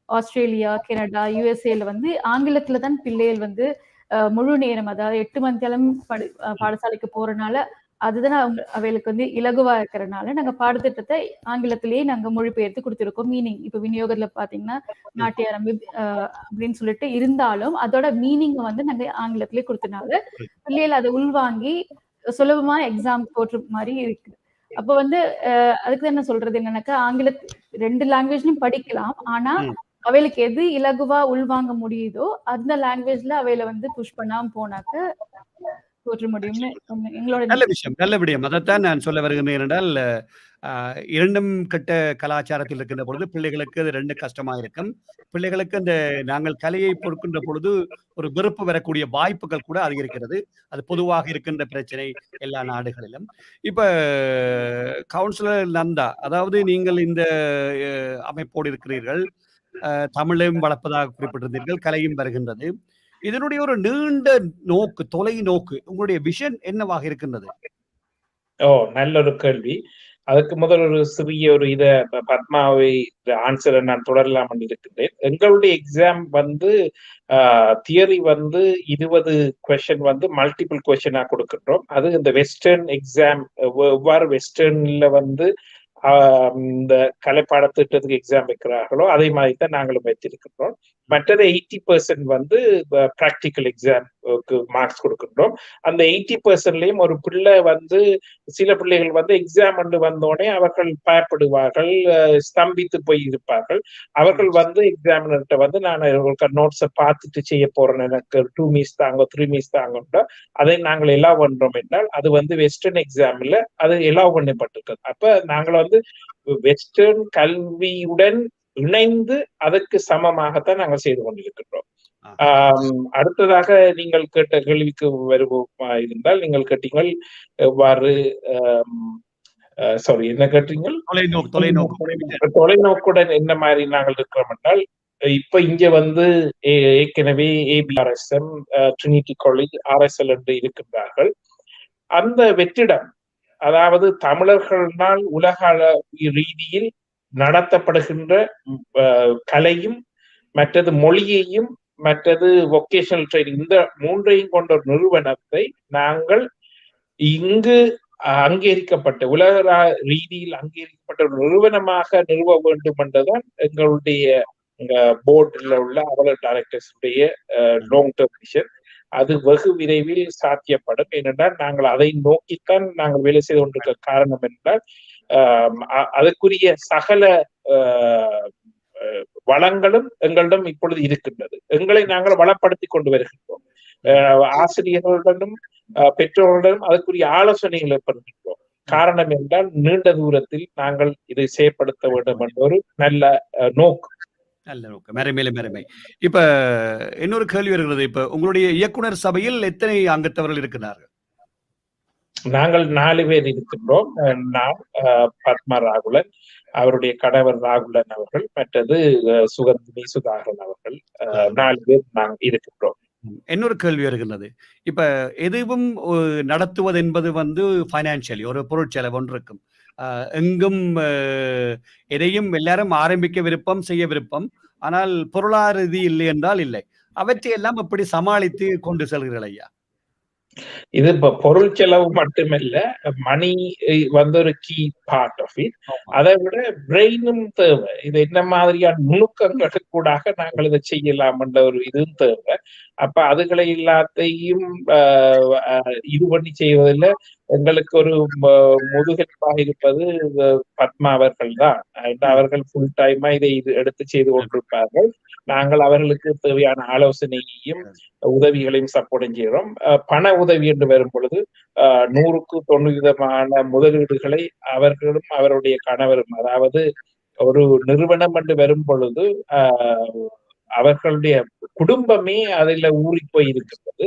ஆஸ்திரேலியா, கனடா, யுஎஸ்ஏல வந்து ஆங்கிலத்துல தான் பிள்ளைகள் வந்து முழு நேரம், அதாவது 8 மணி நேரம் பாடசாலைக்கு போறதுனால அதுதான் அவைகளுக்கு வந்து இலகுவா இருக்கிறதுனால நாங்க பாடத்திட்டத்தை ஆங்கிலத்திலேயே நாங்க மொழிபெயர்த்து கொடுத்துருக்கோம். மீனிங் இப்ப விநியோகத்துல பாத்தீங்கன்னா நாட்டியாரம்பி அப்படின்னு சொல்லிட்டு இருந்தாலும் அதோட மீனிங் வந்து நாங்க ஆங்கிலத்திலேயே கொடுத்தனால பிள்ளைகள் அதை உள்வாங்கி சுலபமா எக்ஸாம் போடுற மாதிரி இருக்கு. அப்ப வந்து அதுக்கு என்ன சொல்றது என்னன்னாக்கா, ஆங்கிலத்து 2 லாங்குவேஜ்லயும் படிக்கலாம். ஆனா அவைகளுக்கு எது இலகுவா உள்வாங்க முடியுதோ அந்த லாங்குவேஜ்ல அவையில வந்து புஷ் பண்ணாம போனாக்க போற்ற முடியும்னு எங்களோட நல்ல விஷயம், நல்ல விடயம். அதைத்தான் நான் சொல்ல வருகிறேன். என்றால் 2ம் கட்ட கலாச்சாரத்தில் இருக்கின்ற பொழுது பிள்ளைகளுக்கு அது 2 கஷ்டமா இருக்கும். பிள்ளைகளுக்கு அந்த நாங்கள் கலையை பொறுக்கின்ற பொழுது ஒரு வெறுப்பு வரக்கூடிய வாய்ப்புகள் கூட அதிகரிக்கிறது. அது பொதுவாக இருக்கின்ற பிரச்சனை எல்லா நாடுகளிலும். இப்ப கவுன்சிலர் நந்தா, அதாவது நீங்கள் இந்த அமைப்போடு இருக்கிறீர்கள், தமிழையும் வளர்ப்பதாக குறிப்பிட்டிருந்தீர்கள், கலையும் வருகின்றது. இதனுடைய ஒரு நீண்ட நோக்கு, தொலை நோக்கு, உங்களுடைய விஷன் என்னவாக இருக்கின்றது? நல்ல ஒரு கேள்வி. அதுக்கு முதல் ஒரு சிறிய ஒரு பத்மாவை ஆன்சரை நான் தொடரலாம் என்று இருக்கின்றேன். எங்களுடைய எக்ஸாம் வந்து தியரி வந்து 20 கொஸ்டின் வந்து மல்டிபிள் கொஸ்டினா கொடுக்கின்றோம். அது இந்த வெஸ்டர்ன் எக்ஸாம் எவ்வாறு வெஸ்டர்ன்ல வந்து இந்த கலைப்பாட திட்டத்துக்கு எக்ஸாம் வைக்கிறார்களோ அதே மாதிரி தான் நாங்களும் வைத்திருக்கின்றோம். மற்றது 80% வந்து பிராக்டிக்கல் எக்ஸாமுக்கு மார்க்ஸ் கொடுக்கின்றோம். அந்த 80%லயும் ஒரு பிள்ளை வந்து சில பிள்ளைகள் வந்து எக்ஸாம் வந்தோடனே அவர்கள் பயப்படுவார்கள், ஸ்தம்பித்து போய் இருப்பார்கள். அவர்கள் வந்து எக்ஸாமினர்கிட்ட வந்து நான் நோட்ஸை பார்த்துட்டு செய்ய போறேன், எனக்கு 2 மிஸ் தாங்க 3 மிஸ் தாங்க, அதை நாங்கள் எல்லாம் பண்றோம் என்றால் அது வந்து வெஸ்டர்ன் எக்ஸாம்ல அது எல்லாம் பண்ணப்பட்டிருக்கிறது. அப்ப நாங்கள் வந்து வெஸ்டர்ன் கல்வியுடன் இணைந்து அதற்கு சமமாகத்தான் நாங்கள் செய்து கொண்டிருக்கின்றோம். அடுத்ததாக நீங்கள் கேட்ட கேள்விக்கு வருவோமா இருந்தால், நீங்கள் கேட்டீங்கள் எவ்வாறு சாரி என்ன கேட்டீங்கள், தொலைநோக்குடன் என்ன மாதிரி நாங்கள் இருக்கிறோம் என்றால், இப்ப இங்க வந்து ஏற்கனவே ABRSM, ட்ரினிட்டி காலேஜ், RSL என்று இருக்கின்றார்கள். அந்த வெற்றிடம், அதாவது தமிழர்களால் உலக ரீதியில் நடத்தப்படுகின்ற கலையும் மற்றது மொழியையும் மற்றது வொகேஷனல் ட்ரைனிங், இந்த மூன்றையும் கொண்ட ஒரு நிறுவனத்தை நாங்கள் இங்கு அங்கீகரிக்கப்பட்ட உலக ரீதியில் அங்கீகரிக்கப்பட்ட ஒரு நிறுவனமாக நிறுவ வேண்டும் என்றுதான் எங்களுடைய போர்டில் உள்ள அவலர் டைரக்டர்ஸுடைய லாங் டேர்ம் விஷன். அது வெகு விரைவில் சாத்தியப்படும். ஏனென்றால் நாங்கள் அதை நோக்கித்தான் நாங்கள் வேலை செய்து கொண்டிருக்க காரணம் என்றால், அதற்குரிய சகல வளங்களும் எங்களிடம் இப்பொழுது இருக்கின்றது. எங்களை நாங்கள் வளப்படுத்தி கொண்டு வருகின்றோம். ஆசிரியர்களுடனும் பெற்றோர்களுடனும் அதற்குரிய ஆலோசனைகளை பெறுகின்றோம். காரணம் என்றால் நீண்ட தூரத்தில் நாங்கள் இதை செயற்படுத்த வேண்டும் என்ற ஒரு நல்ல நோக்கு. நல்ல நோக்கம். மேலுமே இப்ப இன்னொரு கேள்வி வருகிறது. இப்ப உங்களுடைய இயக்குனர் சபையில் எத்தனை அங்கத்தவர்கள் இருக்கிறார்கள்? நாங்கள் 4 பேர் இருக்கின்றோம். நான், பத்மா ராகுலன், அவருடைய கணவர் ராகுலன் அவர்கள், மற்றது சுகந்தினி சுதாகரன் அவர்கள், 4 பேர் நாங்கள் இருக்கின்றோம். இன்னொரு கேள்வி வருகிறது. இப்ப எதுவும் நடத்துவது என்பது வந்து பைனான்சியலி ஒரு பொருட்செலவு ஒன்று இருக்கும். எங்கும் எதையும் எல்லாரும் ஆரம்பிக்க விருப்பம், செய்ய விருப்பம். ஆனால் பொருளாதார ரீதி இல்லை என்றால் இல்லை. அவற்றை எல்லாம் எப்படி சமாளித்து கொண்டு செல்கிறீர்கள் ஐயா? இது இப்ப பொருள் செலவு மட்டுமல்ல, மணி வந்து ஒரு கீ பார்ட் ஆஃப் இட். அதை விட பிரெயினும் தேவை. இது என்ன மாதிரியான நுணுக்கங்களுக்கு கூடாக நாங்கள் இதை செய்யலாம் என்ற ஒரு இதுவும் தேவை. அப்ப அதுகளை எல்லாத்தையும் இது பண்ணி செய்வதில் எங்களுக்கு ஒரு முதுகெலும்பாக இருப்பது பத்மா அவர்கள் தான். அவர்கள் ஃபுல் டைமா இதை எடுத்து செய்து கொண்டிருப்பார்கள். நாங்கள் அவர்களுக்கு தேவையான ஆலோசனையையும் உதவிகளையும் சப்போர்ட் செய்கிறோம். பண உதவி என்று வரும் பொழுது 100க்கு 90% முதலீடுகளை அவர்களும் அவருடைய கணவரும், அதாவது ஒரு நிறுவனம் என்று வரும் பொழுது அவர்களுடைய குடும்பமே அதில் ஊறி போய் இருக்கின்றது.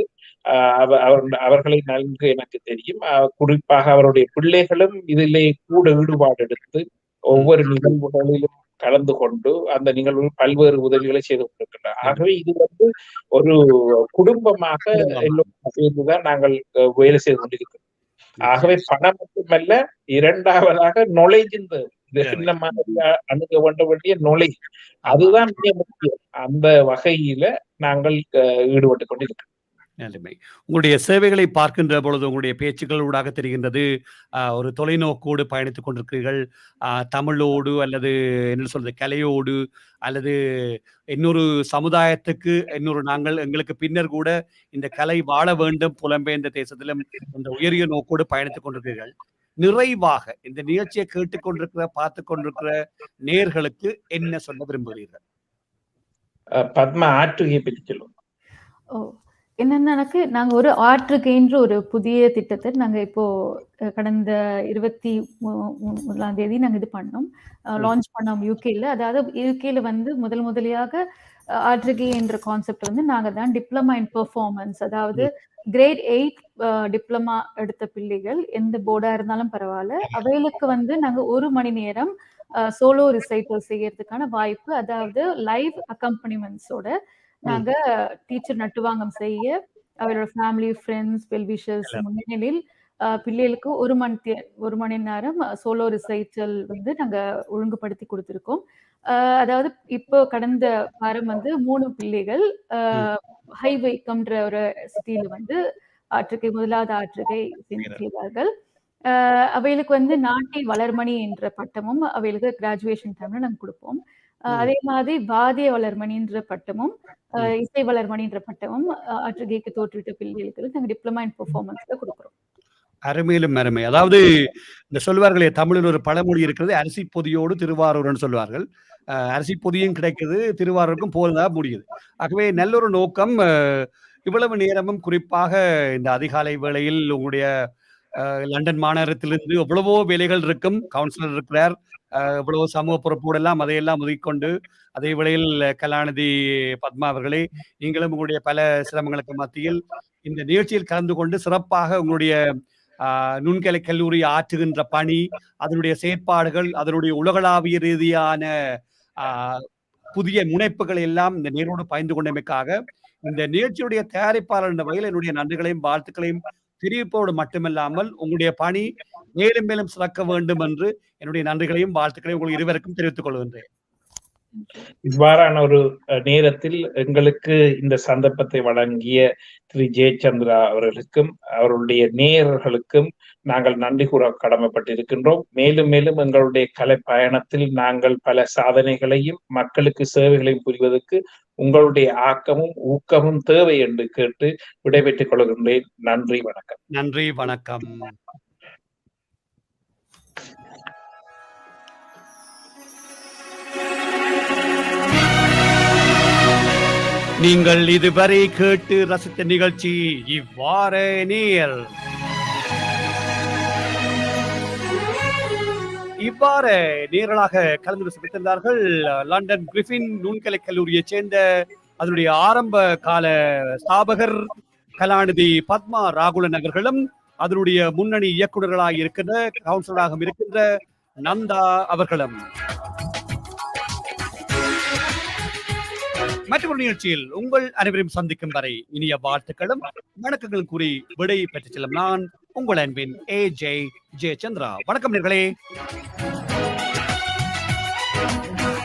அவர்களை நன்கு எனக்கு தெரியும். குறிப்பாக அவருடைய பிள்ளைகளும் இதிலே கூட ஈடுபாடு எடுத்து ஒவ்வொரு நிகழ்வுகளிலும் கலந்து கொண்டு அந்த நிகழ்வுகள் பல்வேறு உதவிகளை செய்து கொண்டிருக்கின்றனர். ஆகவே இது வந்து ஒரு குடும்பமாக எல்லோரும் சேர்ந்துதான் நாங்கள் வேலை செய்து கொண்டிருக்கிறோம். ஆகவே பணம் மட்டுமல்ல, இரண்டாவதாக நொலேஜின் என்ன மாதிரி அணுக வேண்டிய நொலேஜ், அதுதான் மிக முக்கியம். அந்த வகையில நாங்கள் ஈடுபட்டு கொண்டிருக்கிறோம். உங்களுடைய சேவைகளை பார்க்கின்ற பொழுது உங்களுடைய பேச்சுக்கள் ஊடாக தெரிகின்றது ஒரு தொலைநோக்கோடு பயணித்துக் கொண்டிருக்கிறீர்கள். தமிழோடு அல்லது என்ன சொல்றது, கலையோடு அல்லது இன்னொரு சமுதாயத்துக்கு நாங்கள் எங்களுக்கு பின்னர் கூட இந்த கலை வாழ வேண்டும் புலம்பெயர்ந்த தேசத்திலும் இந்த உயரிய நோக்கோடு பயணித்துக் கொண்டிருக்கிறீர்கள். நிறைவாக இந்த நிகழ்ச்சியை கேட்டுக்கொண்டிருக்கிற பார்த்து கொண்டிருக்கிற நேயர்களுக்கு என்ன சொல்ல விரும்புகிறீர்கள்? பத்மா ஆற்றுகை பற்றி சொல்லுவோம். என்னன்னா, நாங்க ஒரு ஆற்றுகைன்ற ஒரு புதிய திட்டத்தை நாங்க இப்போ கடந்த 23ஆம் தேதி நாங்க இது பண்ணோம், லான்ச் பண்ணோம் யூகேல. அதாவது யூகேல வந்து முதலியாக ஆற்றுகை என்ற கான்செப்ட் வந்து நாங்க தான் டிப்ளமா இன் பெர்ஃபார்மன்ஸ், அதாவது கிரேட் 8 டிப்ளமா எடுத்த பிள்ளைகள் எந்த போர்டா இருந்தாலும் பரவாயில்ல, அவைகளுக்கு வந்து நாங்க 1 மணி நேரம் சோலோ ரிசைட்டல் செய்யறதுக்கான வாய்ப்பு, அதாவது லைவ் அக்கம்பனிமெண்ட்ஸோட நாங்க டீச்சர் நட்டுவாங்கம் செய்ய அவரோட ஃபேமிலி, ஃப்ரெண்ட்ஸ், வெல்விஷர்ஸ் முன்னிலையில் பிள்ளைகளுக்கு 1 மணி நேரம் சோலோ ரிசைட்டல் வந்து நாங்க ஒழுங்குபடுத்தி கொடுத்துருக்கோம். அதாவது இப்போ கடந்த வாரம் வந்து 3 பிள்ளைகள் ஹைவைக்கம்ன்ற ஒரு சிட்டியில வந்து ஆற்றுகை முதலாவது ஆற்றுகை செய்தார்கள். அவைகளுக்கு வந்து நாட்டில் வளர்மணி என்ற பட்டமும் அவைகளுக்கு கிராஜுவேஷன் டைம்ல நாங்க கொடுப்போம். அதே மாதிரி வாத்திய வளர்மணின்ற பட்டமும் இசை வளர்மணின்ற பட்டமும் ஆற்றுகைக்கு தோற்றுவிட்ட பிள்ளைகளுக்கு நாங்க டிப்ளமா இன் பெர்ஃபார்மன்ஸ்ல கொடுக்குறோம். அருமையிலும் அருமை. அதாவது இந்த சொல்வார்களே, தமிழில் ஒரு பழமொழி இருக்கிறது, அரிசி பொதியோடு திருவாரூர்னு சொல்வார்கள். அரிசி பொதியும் கிடைக்குது, திருவாரூருக்கும் போதான் முடியுது. ஆகவே நல்லொரு நோக்கம். இவ்வளவு நேரமும் குறிப்பாக இந்த அதிகாலை வேளையில் உங்களுடைய லண்டன் மாநகரத்திலிருந்து எவ்வளவோ வேலைகள் இருக்கும், கவுன்சிலர் இருக்கிறார், இவ்வளவு சமூக பொறுப்போடு எல்லாம் அதையெல்லாம் ஒதுக்கிக்கொண்டு அதே வேளையில் கலாநிதி பத்மா அவர்களே, நீங்களும் உங்களுடைய பல சிரமங்களுக்கு மத்தியில் இந்த நிகழ்ச்சியில் கலந்து கொண்டு சிறப்பாக உங்களுடைய நுண்கலை கல்லூரி ஆற்றுகின்ற பணி, அதனுடைய செயற்பாடுகள், அதனுடைய உலகளாவிய ரீதியான புதிய முனைப்புகள் எல்லாம் இந்த நேரோடு பகிர்ந்து கொண்டமைக்காக இந்த நிகழ்ச்சியுடைய தயாரிப்பாளர் என்ற வகையில் என்னுடைய நன்றிகளையும் வாழ்த்துக்களையும் தெரிவிப்போடு மட்டுமல்லாமல் உங்களுடைய பணி மேலும் மேலும் சிறக்க வேண்டும் என்று என்னுடைய நன்றிகளையும் வாழ்த்துக்களையும் உங்களுக்கு இருவருக்கும் தெரிவித்துக் கொள்கின்றேன். இவ்வாறான ஒரு நேரத்தில் எங்களுக்கு இந்த சந்தர்ப்பத்தை வழங்கிய திரு ஜெயச்சந்திரா அவர்களுக்கும் அவருடைய நேயர்களுக்கும் நாங்கள் நன்றி கூற கடமைப்பட்டிருக்கின்றோம். மேலும் மேலும் எங்களுடைய கலை பயணத்தில் நாங்கள் பல சாதனைகளையும் மக்களுக்கு சேவைகளையும் புரிவதற்கு உங்களுடைய ஆக்கமும் ஊக்கமும் தேவை என்று கேட்டு விடைபெற்றுக் கொள்கின்றேன். நன்றி, வணக்கம். நன்றி, வணக்கம். நீங்கள் இதுவரை கேட்டு ரசித்த நிகழ்ச்சி இவ்வாறே நீர். இவ்வாறு நேரலாக கலந்து சிறப்பித்திருந்தார்கள் லண்டன் கிரிஃபின் நுண்கலை கல்லூரியைச் சேர்ந்த அதனுடைய ஆரம்ப கால ஸ்தாபகர் கலாநிதி பத்மா ராகுலன் அவர்களும், அதனுடைய முன்னணி இயக்குநர்களாக இருக்கின்ற கவுன்சிலராக இருக்கின்ற நந்தா அவர்களும். மற்றொரு நிகழ்ச்சியில் உங்கள் அனைவரையும் சந்திக்கும் வரை இனிய வாழ்த்துக்களும் வணக்கங்களும் கூறி விடை பெற்றுச் செல்லும் நான் உங்கள் அன்பின் AJ ஜெயச்சந்திரா. வணக்கம் நேர்களே.